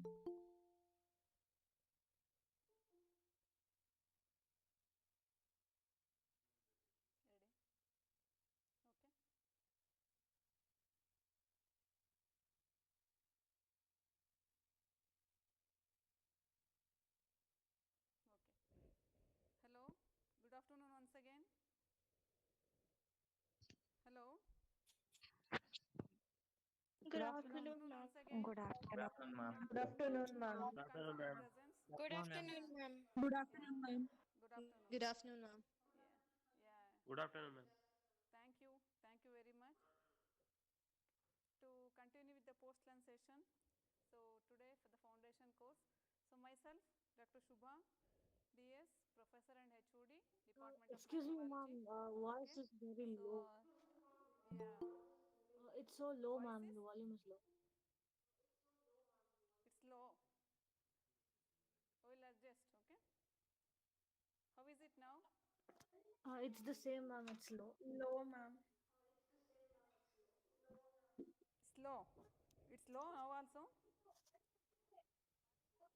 Ready? Okay. Okay. Hello. Good afternoon once again. Hello. Good Good afternoon, afternoon ma'am. once again. Good Good afternoon. afternoon, ma'am. Good afternoon, ma'am. Can we Good afternoon, confirm the ma'am. presence? Good Good afternoon, ma'am. afternoon, ma'am. Good Yeah. afternoon, ma'am. Good afternoon. Good afternoon, ma'am. Yeah. Yeah. Good afternoon, ma'am. Thank you. Thank you very much. To continue with the post-lunch session. So today for the foundation course. So myself, Dr. Shubha, DS, Professor and HOD, Department of Excuse me, Microbiology. ma'am. Okay. Voice is very So low. yeah, It's so low, voice ma'am. is The volume is low. it's low. We'll adjust. Okay. How is it now? It's the same, ma'am. It's low. Low, ma'am. It's low. It's low now also.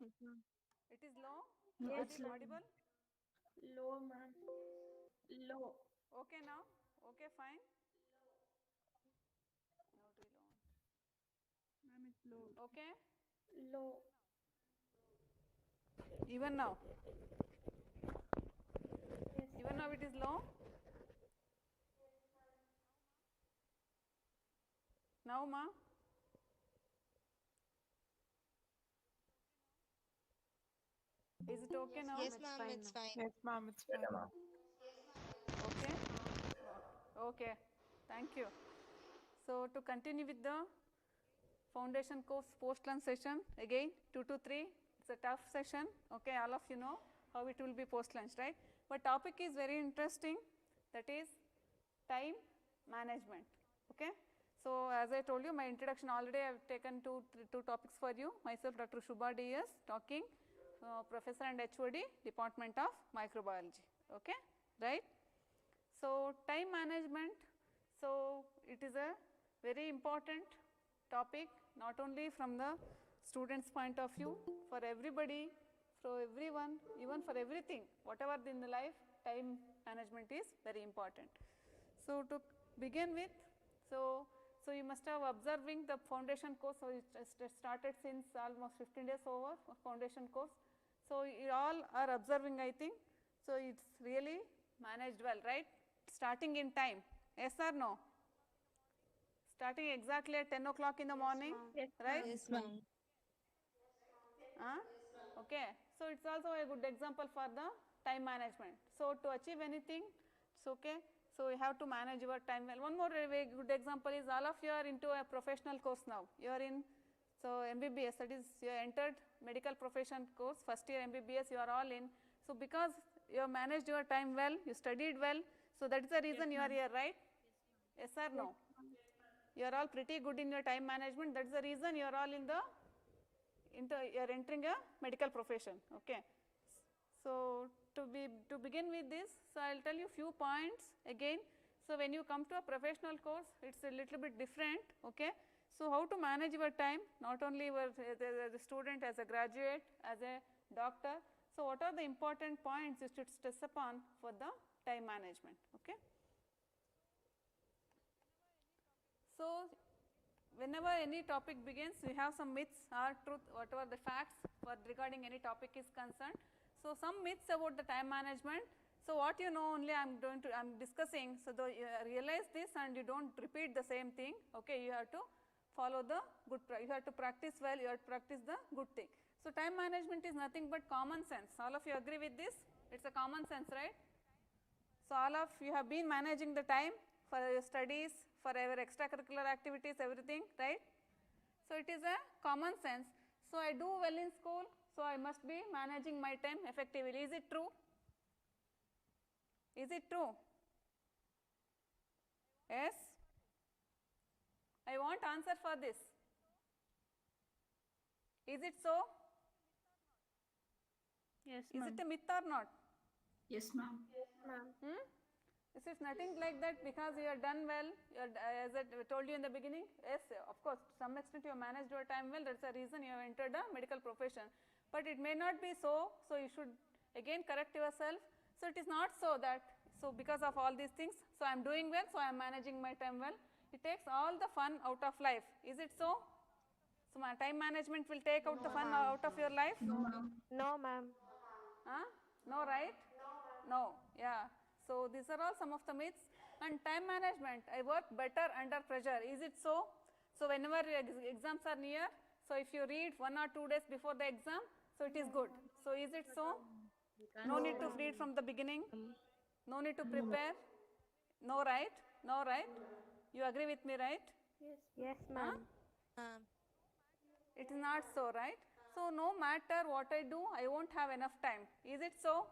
Yes, ma'am. It is low. No, it's Yes, low. Audible. low, ma'am. Low. Okay now. Okay, fine. Not really low. Ma'am, it's low. Okay. Low. Even now. Yes, Even now it is low. Now, ma. Is it okay now? Yes, It's ma'am, fine it's now. fine. Yes, ma'am, it's fine. Okay. Okay. Thank you. So to continue with the foundation course post-lunch session, again 2 to 3, it's a tough session. Okay, all of you know how it will be post-lunch, right? But topic is very interesting, that is time management. Okay. So as I told you, my introduction already I have taken two topics for you. Myself, Dr. Shubha DS, talking, Professor and HOD, Department of Microbiology. Okay, right? So time management, so it is a very important topic, not only from the students' point of view, for everybody, for everyone, even for everything, whatever in the life, time management is very important. So to begin with, so you must have observing the foundation course. So it started since almost 15 days over foundation course. So you all are observing, I think. So it's really managed well, right? Starting in time, yes or no? Starting exactly at 10 o'clock in the morning, Yes, right? ma'am. Yes, ma'am. Okay. So it's also a good example for the time management. So to achieve anything, it's okay. So you have to manage your time well. One more very good example is all of you are into a professional course now. You are in MBBS, that is you entered medical profession course, first year MBBS, you are all in. So because you have managed your time well, you studied well, so that is the reason you are here, right? Yes or no? You are all pretty good in your time management. That is the reason you are all in the you are entering a medical profession. Okay. So to begin with this, so I will tell you few points again. So when you come to a professional course, it's a little bit different. Okay. So how to manage your time, not only your the student, as a graduate, as a doctor. So what are the important points you should stress upon for the time management? Okay. So whenever any topic begins, we have some myths or truth, whatever the facts for regarding any topic is concerned. So some myths about the time management. So what you know only I am discussing. So you realize this and you don't repeat the same thing. Okay, you have to follow the good. You have to practice well. You have to practice the good thing. So time management is nothing but common sense. All of you agree with this? It's a common sense, right? So all of you have been managing the time for your studies, for your extracurricular activities, everything, right? So it is a common sense. So I do well in school, so I must be managing my time effectively. Is it true? Is it true? Yes? I want answer for this. Is it so? Yes, Is ma'am. it a myth or not? Yes, ma'am. Yes, ma'am. This is nothing like that because you are done well, as I told you in the beginning, yes, of course, to some extent you have managed your time well, that's the reason you have entered the medical profession. But it may not be so, so you should again correct yourself. So it is not so that, so because of all these things, so I am doing well, so I am managing my time well. It takes all the fun out of life. Is it so? So my time management will take out the fun out of your life? No, ma'am. Huh? No, right? No, yeah. So these are all some of the myths. And time management, I work better under pressure. Is it so? So whenever exams are near, so if you read 1 or 2 days before the exam, so it is good. So is it so? No need to read from the beginning. No need to prepare. No, right? No, right? You agree with me, right? Yes. Yes, Huh? ma'am. It is not so, right? So no matter what I do, I won't have enough time. Is it so?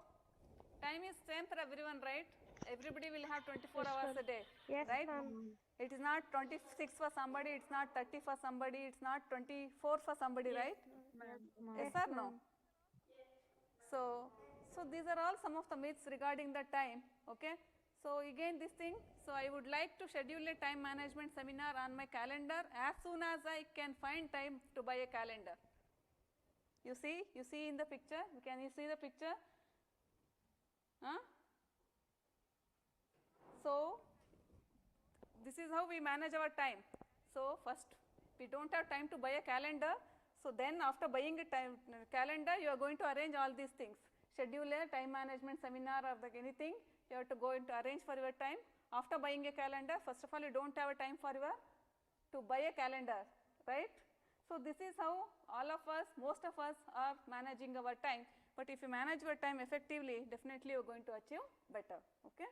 Time is same for everyone, right? Everybody will have 24 hours a day, Yes, right? ma'am. It is not 26 for somebody, it's not 30 for somebody, it's not 24 for somebody, right? Yes or no? So these are all some of the myths regarding the time, okay? So again this thing, so I would like to schedule a time management seminar on my calendar as soon as I can find time to buy a calendar. You see in the picture, can you see the picture? Huh? So this is how we manage our time. So first we don't have time to buy a calendar, so then after buying a calendar you are going to arrange all these things, schedule a time management seminar or anything, you have to go into arrange for your time. After buying a calendar, first of all you don't have a time for to buy a calendar, right? So this is how all of us, most of us are managing our time, but if you manage your time effectively, definitely you are going to achieve better, okay?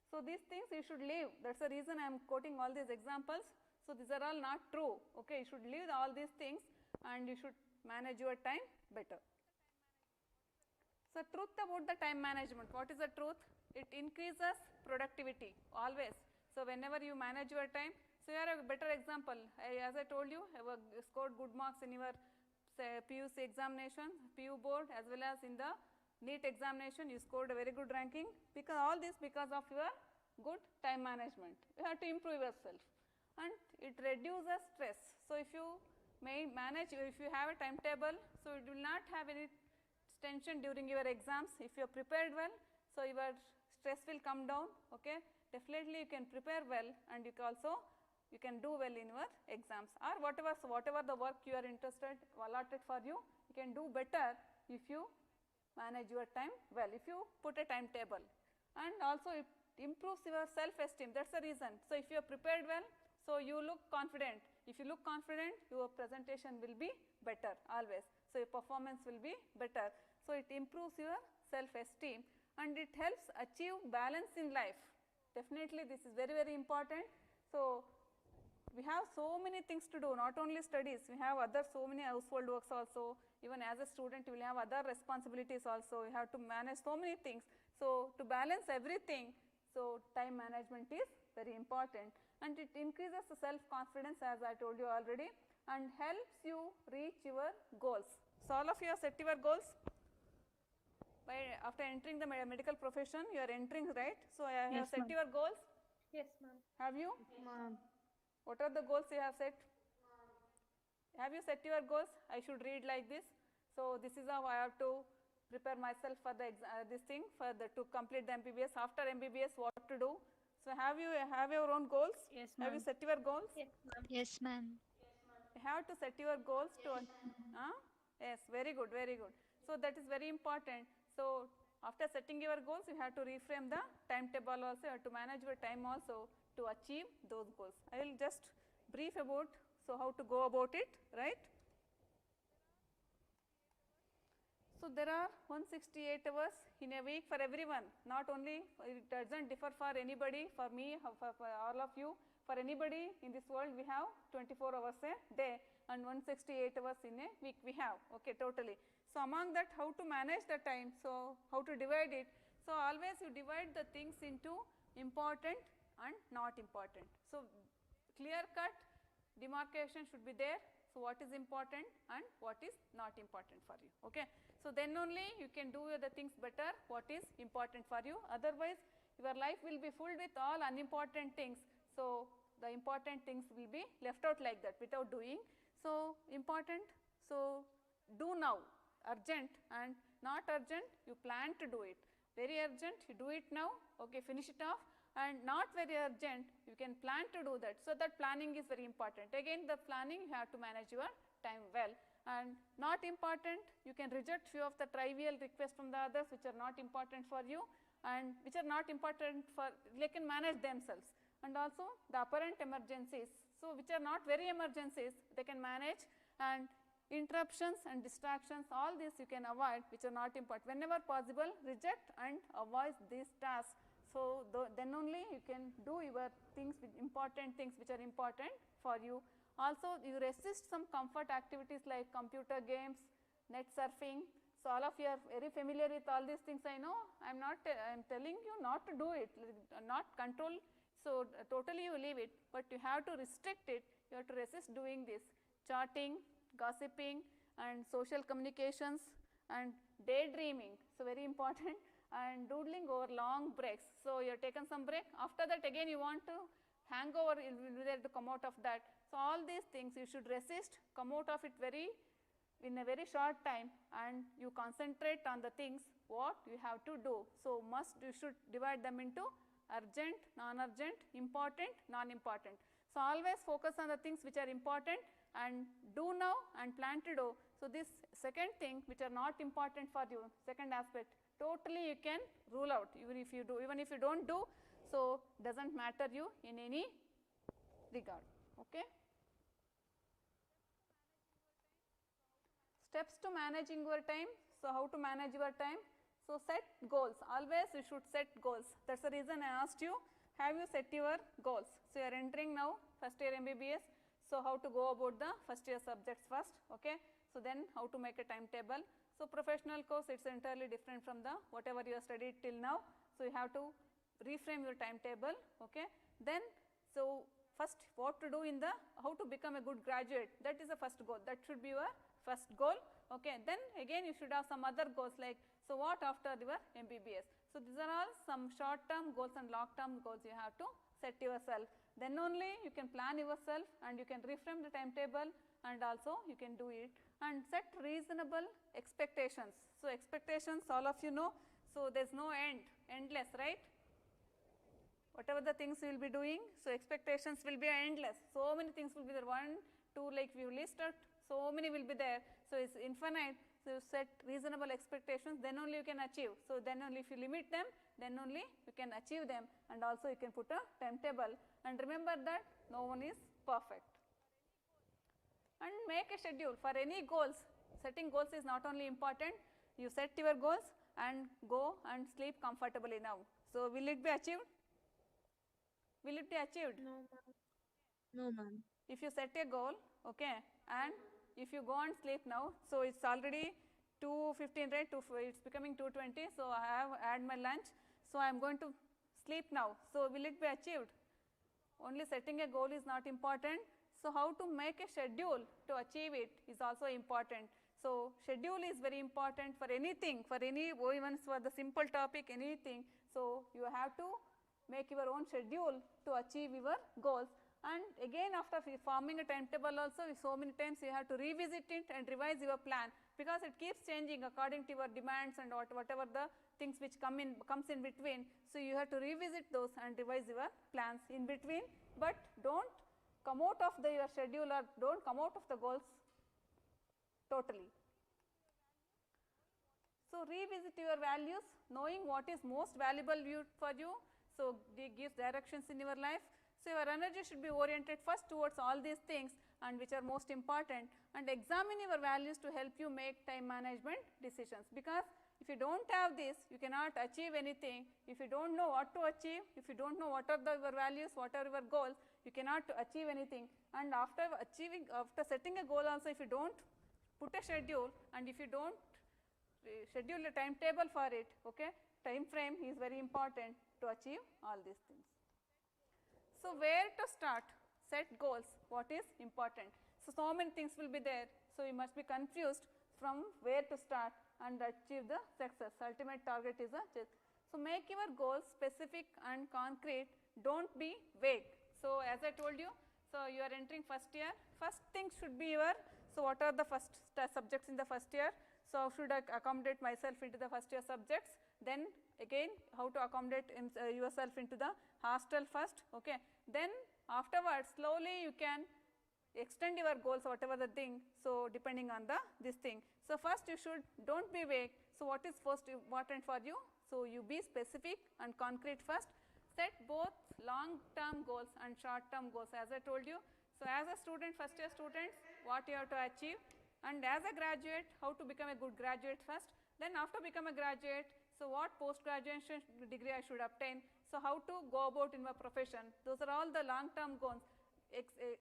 So these things you should leave, that's the reason I am quoting all these examples. So these are all not true, okay? You should leave all these things and you should manage your time better. So truth about the time management, what is the truth? It increases productivity always. So whenever you manage your time, so you are a better example. As I told you, I have scored good marks in your say, PUC examination, PU board, as well as in the NEET examination, you scored a very good ranking, because all this because of your good time management. You have to improve yourself and it reduces stress. So if you manage, if you have a timetable, so you will not have any tension during your exams. If you are prepared well, so your stress will come down, okay? Definitely you can prepare well and you can also you can do well in your exams or whatever. So whatever the work you are interested allotted for you, you can do better if you manage your time well, if you put a timetable. And also it improves your self-esteem, that's the reason. So if you are prepared well, so you look confident. If you look confident, your presentation will be better always. So your performance will be better. So it improves your self-esteem and it helps achieve balance in life. Definitely this is very, very important. So we have so many things to do, not only studies, we have other so many household works also. Even as a student, you will have other responsibilities also. You have to manage so many things. So to balance everything, so time management is very important and it increases the self-confidence, as I told you already, and helps you reach your goals. So all of you have set your goals. After entering the medical profession, you are entering, right? So I have set your goals. Yes, ma'am. Have you? Ma'am. What are the goals you have set? Have you set your goals? I should read like this. So this is how I have to prepare myself for the this thing to complete the MBBS. After MBBS, what to do? So have you your own goals? Yes, Have you set your goals? Yes, ma'am. Yes, ma'am. You have to set your goals to. Yes, very good, very good. So that is very important. So after setting your goals, you have to reframe the timetable also. You have to manage your time also to achieve those goals. I will just brief about how to go about it, right? So there are 168 hours in a week for everyone, not only, it doesn't differ for anybody, for me, for all of you, for anybody in this world we have 24 hours a day and 168 hours in a week we have, okay, totally. So among that, how to manage the time, so how to divide it. So always you divide the things into important and not important. So clear cut demarcation should be there. So what is important and what is not important for you, okay. So then only you can do the things better, what is important for you. Otherwise your life will be filled with all unimportant things. So the important things will be left out like that without doing. So important, so do now, urgent, and not urgent, you plan to do it. Very urgent, you do it now, okay, finish it off, and not very urgent, you can plan to do that. So that planning is very important. Again, the planning, you have to manage your time well. And not important, you can reject few of the trivial requests from the others which are not important for you, and which are not important for, they can manage themselves. And also the apparent emergencies, so which are not very emergencies, they can manage. And interruptions and distractions, all this you can avoid which are not important. Whenever possible, reject and avoid these tasks. So then only you can do your things, with important things which are important for you. Also you resist some comfort activities like computer games, net surfing. So all of you are very familiar with all these things, I know. I am telling you not to do it, not control. So totally you leave it, but you have to restrict it, you have to resist doing this. Chatting, gossiping, and social communications, and daydreaming, so very important, and doodling over long breaks. So you have taken some break, after that again you want to hangover, you will be there to come out of that. So all these things you should resist, come out of it in a very short time, and you concentrate on the things what you have to do. So you should divide them into urgent, non-urgent, important, non-important. So always focus on the things which are important and do now and plan to do. So this second thing which are not important for you, second aspect, totally you can rule out, even if you do, even if you don't do, so doesn't matter you in any regard, okay. Steps to managing your time. So how to manage your time? So set goals, always you should set goals. That's the reason I asked you, have you set your goals? So you are entering now first year MBBS, so how to go about the first year subjects first, okay. So then how to make a timetable. So professional course, it's entirely different from the whatever you have studied till now. So you have to reframe your timetable, okay. Then so first what to do in the, how to become a good graduate, that is the first goal, that should be your first goal, okay. Then again you should have some other goals like, so what after your MBBS. So these are all some short term goals and long term goals you have to set yourself. Then only you can plan yourself and you can reframe the timetable, and also you can do it. And set reasonable expectations. So expectations, all of you know, so there is no end, endless, right. Whatever the things you will be doing, so expectations will be endless. So many things will be there, 1, 2, like we listed, so many will be there. So it's infinite. So you set reasonable expectations, then only you can achieve. So then only if you limit them, then only you can achieve them, and also you can put a timetable. And remember that no one is perfect. And make a schedule for any goals. Setting goals is not only important, you set your goals and go and sleep comfortably now. So will it be achieved? Will it be achieved? No, ma'am. No, ma'am. If you set a goal, okay, and if you go and sleep now, so it's already 2:15, right, it's becoming 2:20, so I have had my lunch, so I am going to sleep now. So will it be achieved? Only setting a goal is not important. So how to make a schedule to achieve it is also important. So schedule is very important for anything, for any, even for the simple topic, anything. So you have to make your own schedule to achieve your goals. And again, after forming a timetable also, so many times you have to revisit it and revise your plan, because it keeps changing according to your demands and whatever the things which comes in between. So you have to revisit those and revise your plans in between, but don't come out of your schedule, or don't come out of the goals totally. So revisit your values, knowing what is most valuable for you, so it gives directions in your life. So your energy should be oriented first towards all these things and which are most important, and examine your values to help you make time management decisions, because if you don't have this, you cannot achieve anything. If you don't know what to achieve, if you don't know what are your values, what are your goals, you cannot achieve anything. And after setting a goal also, if you don't put a schedule and if you don't schedule a timetable for it, okay, time frame is very important to achieve all these things. So where to start? Set goals, what is important. So many things will be there, so you must be confused from where to start and achieve the success. Ultimate target is a success. So make your goals specific and concrete, don't be vague. So as I told you, so you are entering first year, first thing should be your, so what are the first subjects in the first year, so how should I accommodate myself into the first year subjects, then again how to accommodate yourself into the hostel first, okay. Then afterwards slowly you can extend your goals whatever the thing, so depending on the this thing. So first you should don't be vague, so what is first important for you, so you be specific and concrete first, set both long term goals and short term goals as I told you. So as a student, first year students, what you have to achieve, and as a graduate how to become a good graduate first, then after become a graduate, so what post graduation degree I should obtain, so how to go about in my profession, those are all the long term goals.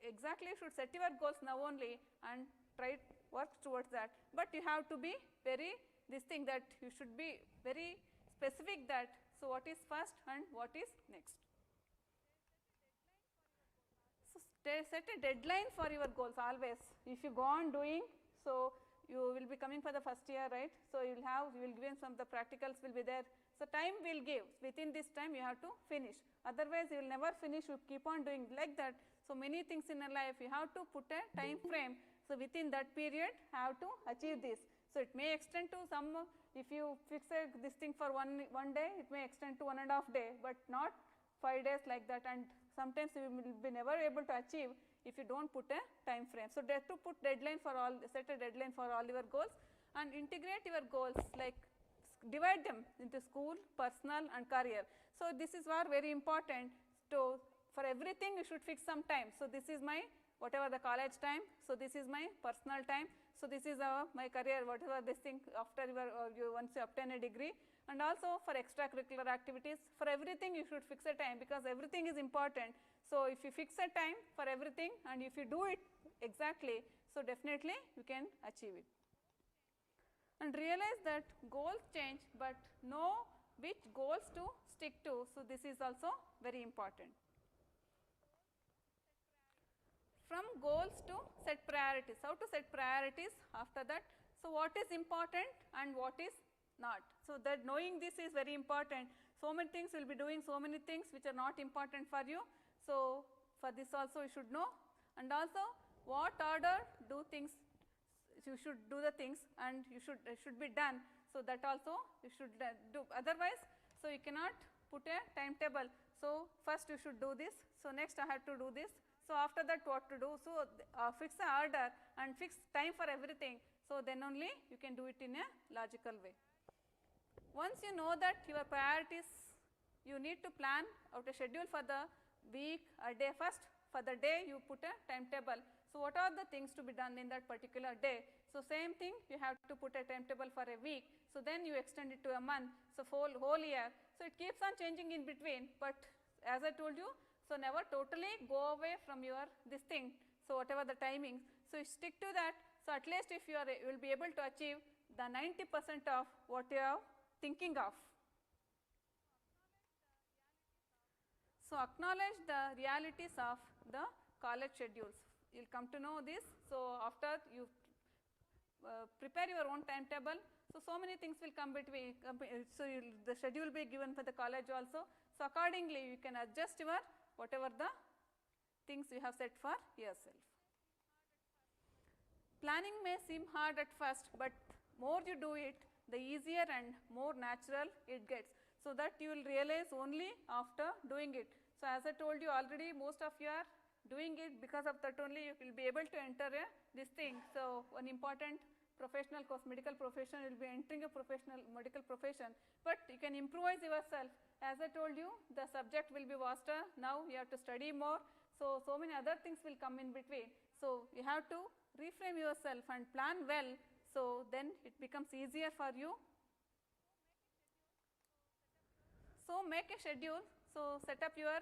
Exactly you should set your goals now only and try work towards that, but you have to be very this thing that you should be very specific that, so what is first and what is next. So set a deadline for your goals always. If you go on doing, so you will be coming for the first year, right? So you will give some of the practicals will be there. So time will give, within this time you have to finish. Otherwise you will never finish, you keep on doing like that. So many things in a life you have to put a time frame. So within that period have to achieve this. So it may extend to some, if you fix this thing for one day, it may extend to 1.5 days, but not 5 days like that, and sometimes you will be never able to achieve if you don't put a time frame. So to put deadline for all, set a deadline for all your goals and integrate your goals, like divide them into school, personal and career. So this is very important. So for everything you should fix some time. So this is my whatever the college time, so this is my personal time, so this is my career, whatever this thing after you once you obtain a degree, and also for extracurricular activities, for everything you should fix a time because everything is important. So if you fix a time for everything and if you do it exactly, so definitely you can achieve it. And realize that goals change, but know which goals to stick to, so this is also very important. From goals to set priorities, how to set priorities after that, so what is important and what is not, so that knowing this is very important. So many things will be doing, so many things which are not important for you, so for this also you should know, and also what order do things, you should do the things and you should be done, so that also you should do, otherwise so you cannot put a timetable. So first you should do this, so next I have to do this, so after that what to do, so fix the order and fix time for everything, so then only you can do it in a logical way. Once you know that your priorities, you need to plan out a schedule for the week or day. First for the day you put a timetable, so what are the things to be done in that particular day, so same thing you have to put a timetable for a week, so then you extend it to a month, so for whole year, so it keeps on changing in between, but as I told you, so never totally go away from your this thing, so whatever the timing, so you stick to that, so at least if you will be able to achieve the 90% of what you are thinking of. So acknowledge the realities of the college schedules, you will come to know this. So after you prepare your own timetable, so many things will come between, so the schedule will be given for the college also, so accordingly you can adjust your whatever the things you have set for yourself. Planning may seem hard at first, but more you do it, the easier and more natural it gets, so that you will realize only after doing it. So as I told you already, most of you are doing it, because of that only you will be able to enter this thing. So one important professional course, medical profession, will be entering a professional medical profession, but you can improvise yourself. As I told you, the subject will be vaster, now you have to study more, so many other things will come in between. So you have to reframe yourself and plan well, so then it becomes easier for you. So make a schedule, so set up your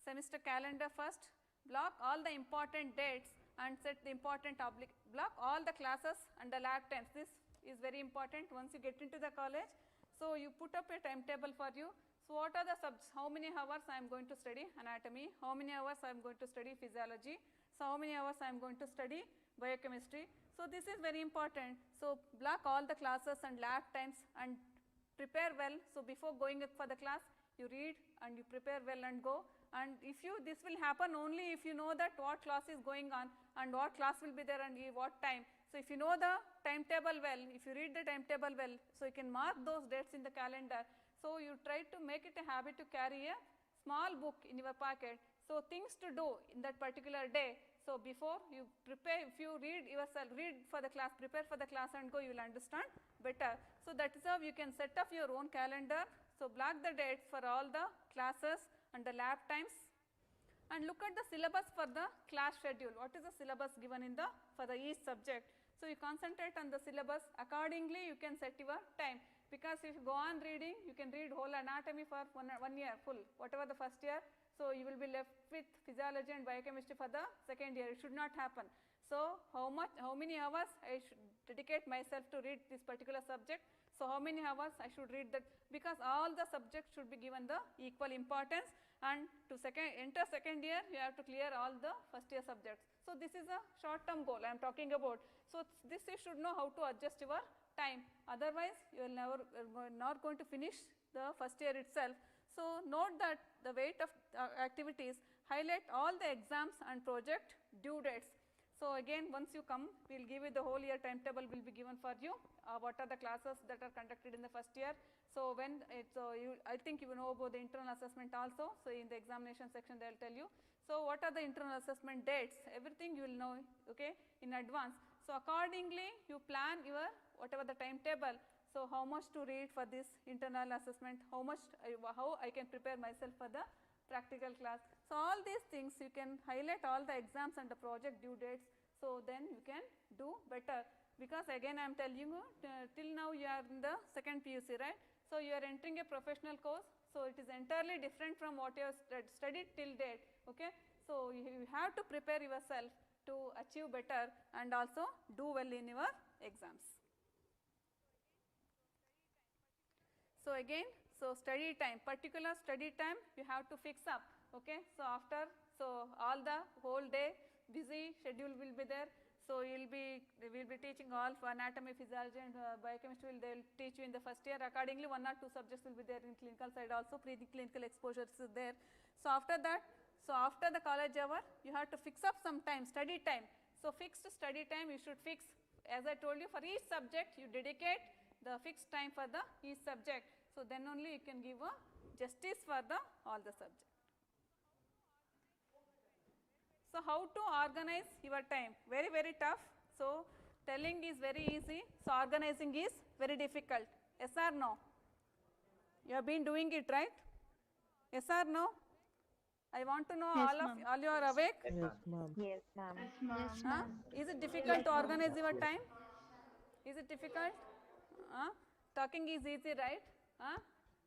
semester calendar first, block all the important dates and set the important block all the classes and the lab times. This is very important once you get into the college. So you put up a timetable for you. So what are the how many hours I am going to study anatomy, how many hours I am going to study physiology, so how many hours I am going to study biochemistry. So this is very important. So block all the classes and lab times and prepare well. So before going up for the class, you read and you prepare well and go. And if you, this will happen only if you know that what class is going on and what class will be there and what time. So if you know the timetable well, if you read the timetable well, so you can mark those dates in the calendar. So you try to make it a habit to carry a small book in your pocket. So things to do in that particular day. So before you prepare, if you read yourself, read for the class, prepare for the class and go, you will understand better. So that is how you can set up your own calendar. So block the dates for all the classes and the lab times. And look at the syllabus for the class schedule. What is the syllabus given in the, for the each subject? So you concentrate on the syllabus. Accordingly, you can set your time. Because if you go on reading, you can read whole anatomy for one year full, whatever the first year. So you will be left with physiology and biochemistry for the second year. It should not happen. So how many hours I should dedicate myself to read this particular subject? So how many hours I should read that? Because all the subjects should be given the equal importance, and to enter second year, you have to clear all the first year subjects. So this is a short term goal I am talking about. So this you should know how to adjust your time. Otherwise, you will never not going to finish the first year itself. So note that the weight of activities, highlight all the exams and project due dates. So again, once you come, we will give you the whole year timetable will be given for you. What are the classes that are conducted in the first year? So when it's, I think you know about the internal assessment also. So in the examination section, they will tell you. So what are the internal assessment dates? Everything you will know, okay, in advance. So accordingly, you plan your whatever the timetable. So how much to read for this internal assessment? How much, how I can prepare myself for the practical class. So all these things you can highlight all the exams and the project due dates. So then you can do better. Because again I am telling you, till now you are in the second PUC, right? So you are entering a professional course. So it is entirely different from what you have studied till date. Okay. So you have to prepare yourself to achieve better and also do well in your exams. So again, so study time, particular study time you have to fix up. Okay. So after, so all the whole day busy schedule will be there. So we will be teaching all for anatomy, physiology and biochemistry. They will teach you in the first year. Accordingly, 1 or 2 subjects will be there in clinical side also. Pre-clinical exposures is there. So after that, so after the college hour, you have to fix up some time, study time. So fixed study time you should fix. As I told you, for each subject you dedicate the fixed time for the each subject. So then only you can give a justice for the all the subject. So how to organize your time? Very, very tough. So telling is very easy. So organizing is very difficult. Yes or no? You have been doing it, right? Yes or no? I want to know Yes, all you are awake? Yes, ma'am. Yes, ma'am. Yes, ma'am. Is it difficult to organize your time? Is it difficult? Talking is easy, right?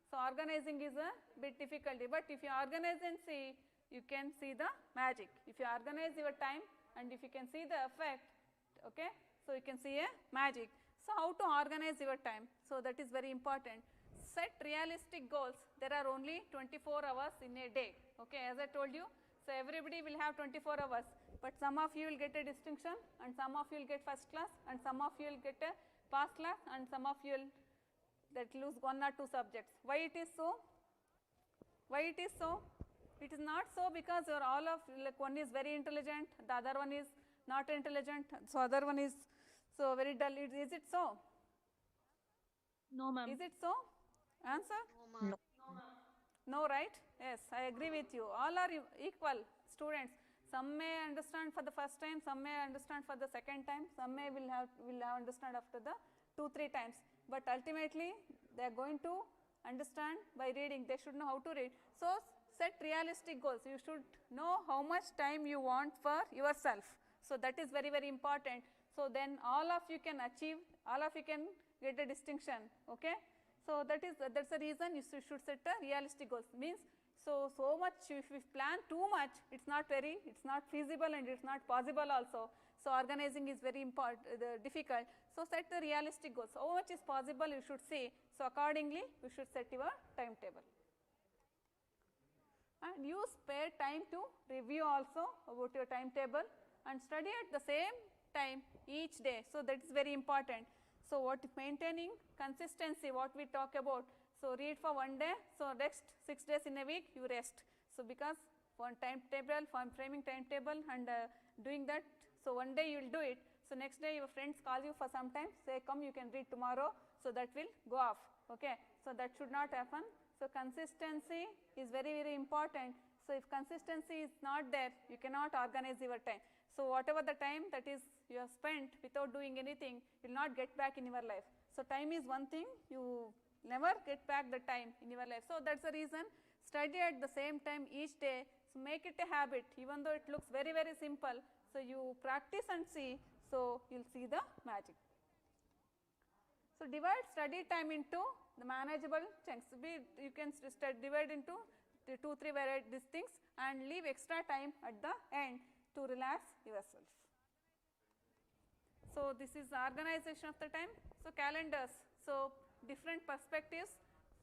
So organizing is a bit difficulty. But if you organize and see, you can see the magic. If you organize your time and if you can see the effect, okay, so you can see a magic. So how to organize your time? So that is very important. Set realistic goals. There are only 24 hours in a day. Okay, as I told you, so everybody will have 24 hours. But some of you will get a distinction and some of you will get first class and some of you will get a pass class and some of you will lose 1 or 2 subjects. Why it is so? Why it is so? It is not so because you are all of, like one is very intelligent, the other one is not intelligent, so other one is so very dull. Is it so? No, ma'am. Is it so? Answer? No. No, right? Yes, I agree with you. All are equal students. Some may understand for the first time, some may understand for the second time, some may will have understand after the 2-3 times. But ultimately, they are going to understand by reading. They should know how to read. So set realistic goals. You should know how much time you want for yourself. So that is very, very important. So then all of you can achieve, all of you can get a distinction. Okay. So that's the reason you should set a realistic goals. Means so much, if we plan too much, it's not feasible and it's not possible also. So organizing is very important, difficult. So set the realistic goals. How much is possible you should see. So accordingly, you should set your timetable. And use spare time to review also about your timetable and study at the same time each day. So that is very important. So what maintaining consistency, what we talk about. So read for one day, so next 6 days in a week you rest. So because for timetable, for framing timetable and doing that, so one day you will do it. So next day your friends call you for some time, say come you can read tomorrow, so that will go off. Okay, so that should not happen. So consistency is very, very important. So if consistency is not there, you cannot organize your time. So whatever the time that is you have spent without doing anything, you will not get back in your life. So time is one thing, you never get back the time in your life. So that's the reason study at the same time each day. So make it a habit, even though it looks very, very simple. So you practice and see, so you'll see the magic. So divide study time into the manageable chunks. You can divide into the 2-3 these things and leave extra time at the end to relax yourself. So this is the organization of the time. So calendars, so different perspectives.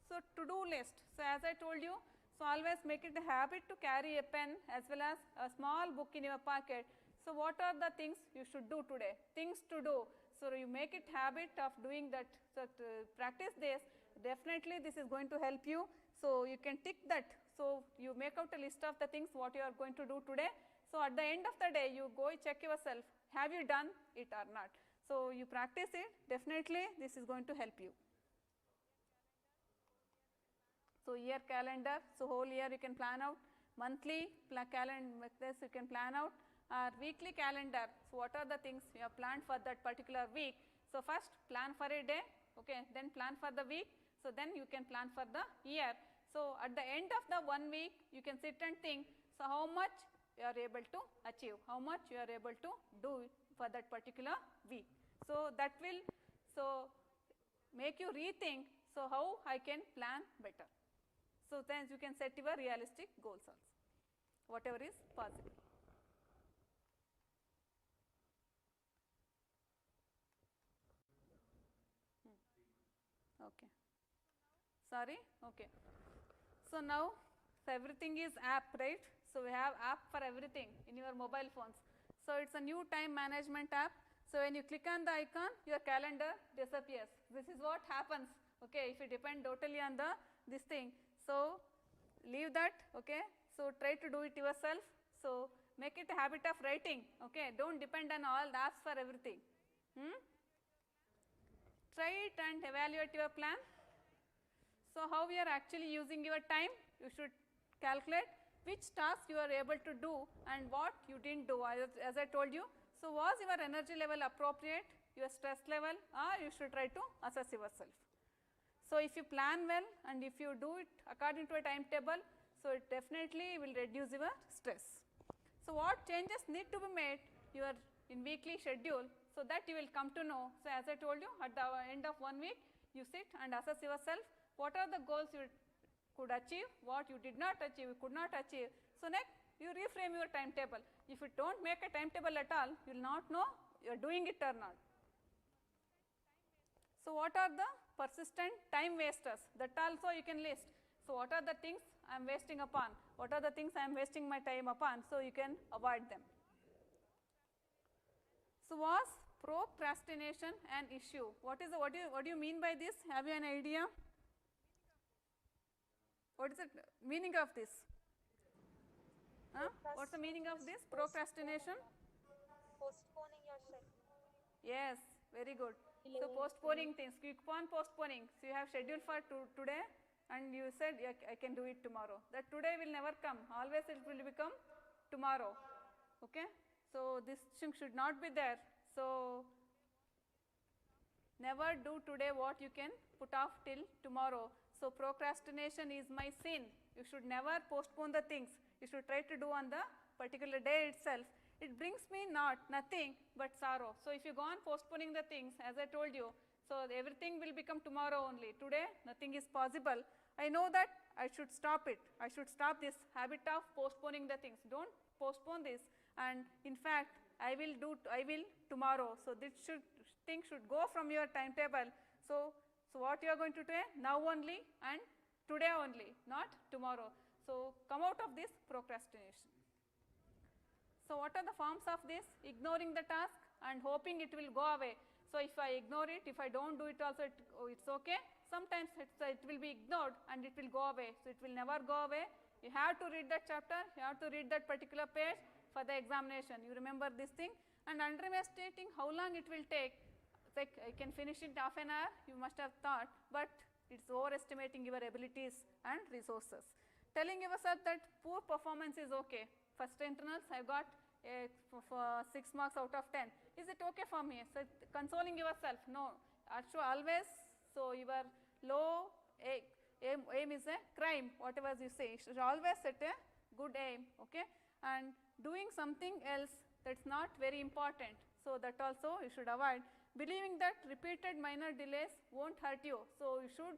So to-do list. So as I told you, so always make it a habit to carry a pen as well as a small book in your pocket. So what are the things you should do today? Things to do. So you make it habit of doing that. So practice this. Definitely this is going to help you. So you can tick that. So you make out a list of the things what you are going to do today. So at the end of the day, you go check yourself. Have you done it or not? So you practice it. Definitely this is going to help you. So year calendar. So whole year you can plan out. Monthly calendar you can plan out. Weekly calendar. So what are the things you have planned for that particular week? So first plan for a day, okay, then plan for the week, so then you can plan for the year. So at the end of the 1 week, you can sit and think, so how much you are able to achieve, how much you are able to do for that particular week. So that will make you rethink, so how I can plan better. So then you can set your realistic goals also, whatever is possible. Okay. Sorry? Okay. So now, so everything is app, right? So we have app for everything in your mobile phones. So it's a new time management app. So when you click on the icon, your calendar disappears. This is what happens, okay, if you depend totally on this thing. So leave that, okay. So try to do it yourself. So make it a habit of writing, okay. Don't depend on all the apps for everything. Try it and evaluate your plan. So how we are actually using your time, you should calculate which task you are able to do and what you didn't do. As I told you, so was your energy level appropriate, your stress level, or you should try to assess yourself. So if you plan well and if you do it according to a timetable, so it definitely will reduce your stress. So what changes need to be made in weekly schedule, so that you will come to know. So as I told you, at the end of 1 week, you sit and assess yourself, what are the goals you could achieve, what you did not achieve, you could not achieve. So next, you reframe your timetable. If you don't make a timetable at all, you will not know you are doing it or not. So what are the persistent time wasters? That also you can list. So what are the things I am wasting upon? What are the things I am wasting my time upon? So you can avoid them. So was procrastination an issue? What do you mean by this? Have you an idea? What is the meaning of this? What's the meaning of this? Procrastination? Postponing your schedule. Yes, very good. So postponing things, keep on postponing. So you have scheduled for today and you said, yeah, I can do it tomorrow. That today will never come. Always it will become tomorrow. Okay? So this thing should not be there. So never do today what you can put off till tomorrow. So procrastination is my sin. You should never postpone the things. You should try to do on the particular day itself. It brings me nothing but sorrow. So if you go on postponing the things, as I told you, so everything will become tomorrow only. Today nothing is possible. I know that I should stop it. I should stop this habit of postponing the things. Don't postpone this. And in fact, I will tomorrow. So this thing should go from your timetable. So what you are going to do now only and today only, not tomorrow. So come out of this procrastination. So what are the forms of this? Ignoring the task and hoping it will go away. So if I ignore it, if I don't do it also, it's okay. Sometimes it will be ignored and it will go away. So it will never go away. You have to read that chapter, you have to read that particular page for the examination. You remember this thing, and underestimating how long it will take. It's like I can finish it half an hour, you must have thought, but it's overestimating your abilities and resources. Telling yourself that poor performance is okay. First internals I got for 6 marks out of 10. Is it okay for me? So consoling yourself, no. Actually always, so your low aim is a crime, whatever you say. You should always set a good aim, okay? And doing something else that's not very important, so that also you should avoid. Believing that repeated minor delays won't hurt you, so you should,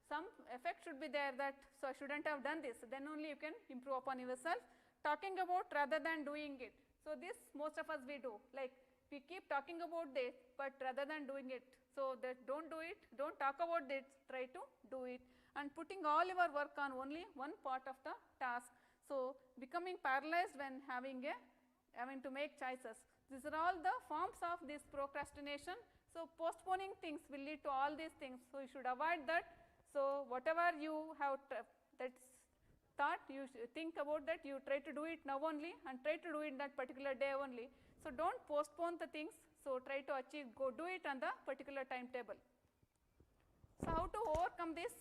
some effect should be there that, so I shouldn't have done this, then only you can improve upon yourself. Talking about rather than doing it. So this most of us we do, like we keep talking about this, but rather than doing it. So that don't do it, don't talk about it, try to do it, and putting all your work on only one part of the task. So becoming paralyzed when having to make choices. These are all the forms of this procrastination. So postponing things will lead to all these things. So you should avoid that. So whatever you have that's thought, you think about that, you try to do it now only and try to do it that particular day only. So don't postpone the things, so try to achieve, go do it on the particular timetable. So how to overcome this?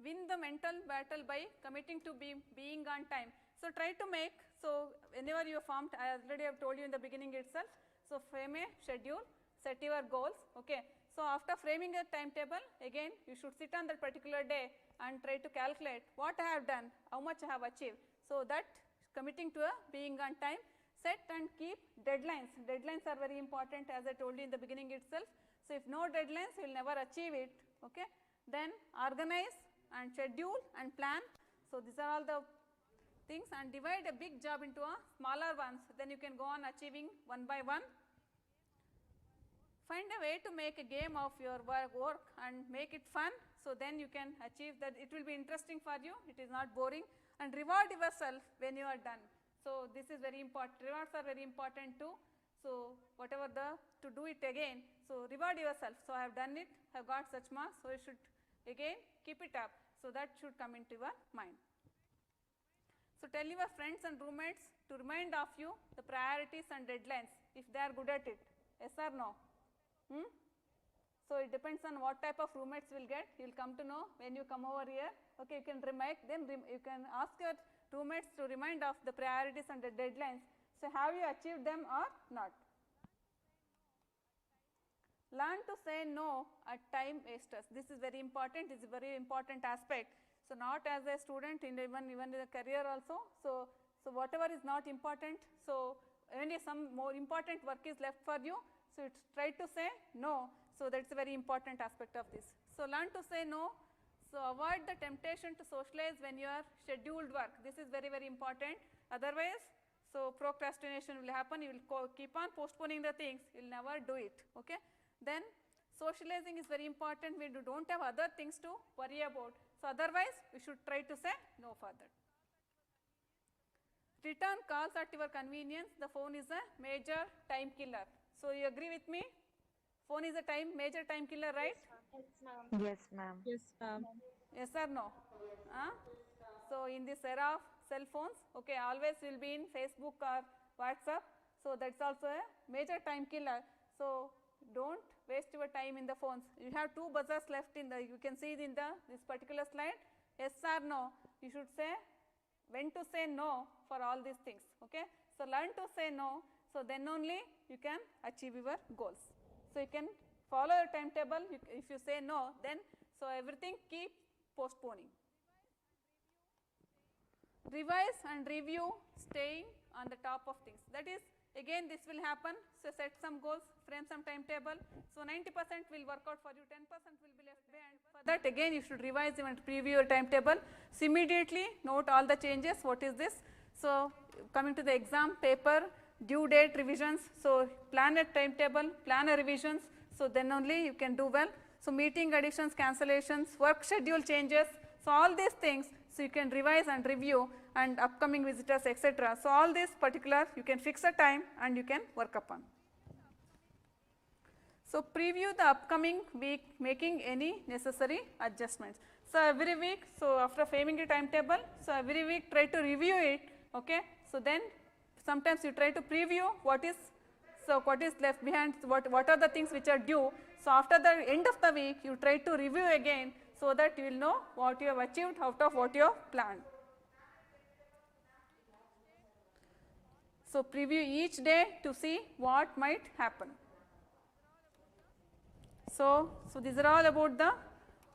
Win the mental battle by committing to being on time. So try to make, so whenever you formed, I already have told you in the beginning itself, so frame a schedule, set your goals, okay. So after framing a timetable, again you should sit on that particular day and try to calculate what I have done, how much I have achieved. So that committing to being on time. Set and keep deadlines. Deadlines are very important, as I told you in the beginning itself. So if no deadlines, you will never achieve it, okay. Then organize and schedule and plan. So these are all the things, and divide a big job into a smaller ones, then you can go on achieving one by one. Find a way to make a game of your work and make it fun, so then you can achieve that, it will be interesting for you, it is not boring. And reward yourself when you are done. So this is very important, rewards are very important too. So whatever to do it again, so reward yourself. So I have done it, I have got such marks, so you should again keep it up, so that should come into your mind. So tell your friends and roommates to remind of you the priorities and deadlines, if they are good at it, yes or no? So it depends on what type of roommates you will get, you will come to know when you come over here, okay. You can remind them, you can ask your roommates to remind of the priorities and the deadlines. So have you achieved them or not? Learn to say no at time wasters. This is very important, it is a very important aspect. So not as a student, even in the career also. So whatever is not important, so only some more important work is left for you, so it's try to say no. So that's a very important aspect of this. So learn to say no. So avoid the temptation to socialize when you are scheduled work. This is very, very important. Otherwise, so procrastination will happen. You will keep on postponing the things. You will never do it. Okay. Then socializing is very important. We don't have other things to worry about. So otherwise, we should try to say no for that. Return calls at your convenience. The phone is a major time killer. So you agree with me? Phone is a major time killer, right? Yes, ma'am. Yes, ma'am. Yes, ma'am. Yes or no? So in this era of cell phones, okay, always will be in Facebook or WhatsApp. So that's also a major time killer. So don't waste your time in the phones. You have two buzzers left in the, you can see it in this particular slide. Yes or no? You should say when to say no for all these things. Okay. So learn to say no. So then only you can achieve your goals. So you can follow your timetable. If you say no, then so everything keep postponing. Revise and review, staying on the top of things. That is, again this will happen. So set some goals, frame some timetable. So 90% will work out for you, 10% will be left behind. For that again you should revise and preview your timetable. So immediately note all the changes. What is this? So coming to the exam paper, due date revisions. So plan a timetable, plan a revisions. So then only you can do well. So meeting additions, cancellations, work schedule changes. So all these things, so you can revise and review, and upcoming visitors, etc. So all this particular, you can fix a time and you can work upon. So, preview the upcoming week making any necessary adjustments. So, every week, so after framing a timetable, so every week try to review it, okay. So, then sometimes you try to preview what is, so what is left behind, what are the things which are due. So, after the end of the week you try to review again, so that you will know what you have achieved out of what you have planned. So, preview each day to see what might happen. So, these are all about the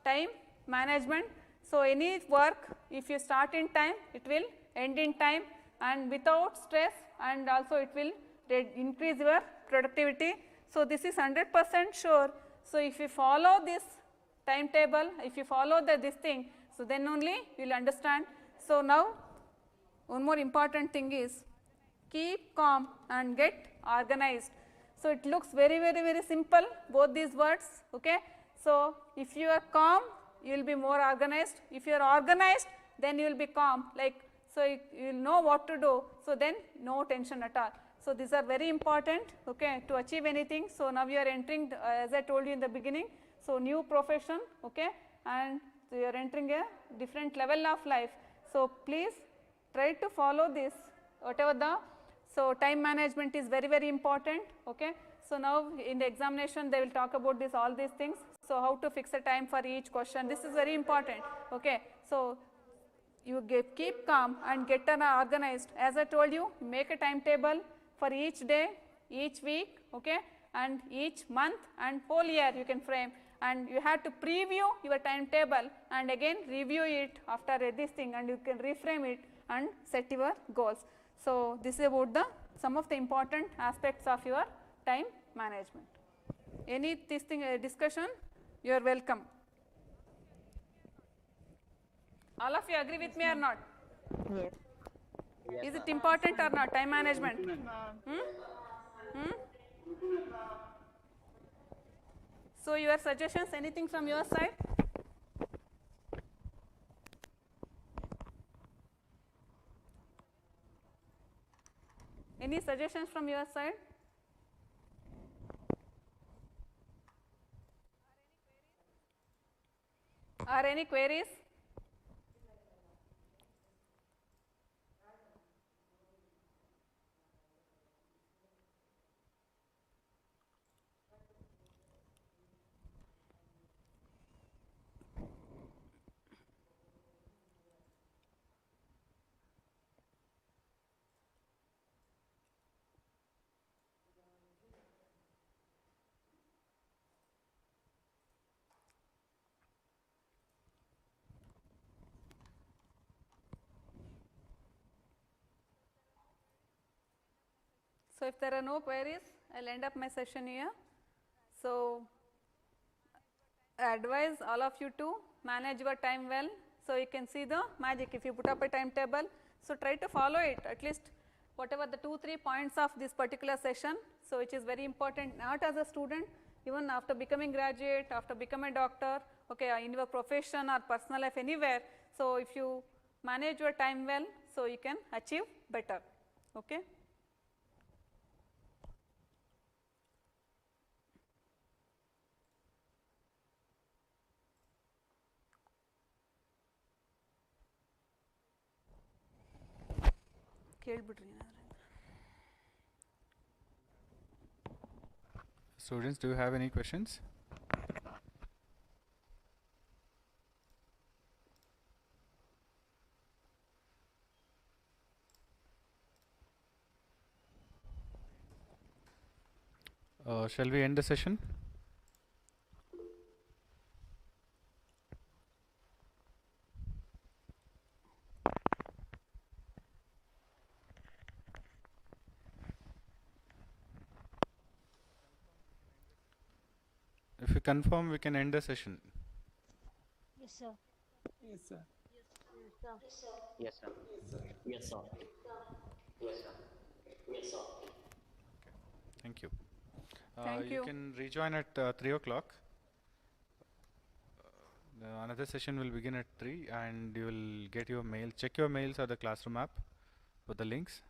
time management. So, any work if you start in time, it will end in time and without stress, and also it will increase your productivity. So, this is 100% sure. So, if you follow this timetable, if you follow this thing, so then only you will understand. So, now one more important thing is keep calm and get organized. So, it looks very simple, both these words, okay. So, if you are calm, you will be more organized. If you are organized, then you will be calm, like, so you will know what to do. So, then no tension at all. So, these are very important, okay, to achieve anything. So, now you are entering, as I told you in the beginning, so new profession, okay, and so you are entering a different level of life. So, please try to follow this, whatever the, so time management is very important, okay. So, now in the examination they will talk about this, all these things. So, how to fix a time for each question, this is very important, okay. So, you keep calm and get organized. As I told you, make a timetable for each day, each week, okay, and each month and whole year you can frame, and you have to preview your timetable and again review it after this thing, and you can reframe it and set your goals. So, this is about the some of the important aspects of your time management. Any this thing discussion, you are welcome. All of you agree with me or not? Yes. Is it important or not, time management? So, your suggestions, anything from your side? Any suggestions from your side? Or any queries? So, if there are no queries, I will end up my session here. So, I advise all of you to manage your time well. So, you can see the magic if you put up a timetable. So, try to follow it, at least whatever the 2-3 points of this particular session. So, which is very important, not as a student, even after becoming graduate, after becoming a doctor, okay, in your profession or personal life, anywhere. So, if you manage your time well, so you can achieve better, okay. Students, do you have any questions? Shall we end the session? If you confirm, we can end the session. Yes, sir. Yes, sir. Yes, sir. Yes, sir. Thank you. Thank you. You can rejoin at 3 o'clock. Another session will begin at 3 and you will get your mail. Check your mails or the classroom app for the links.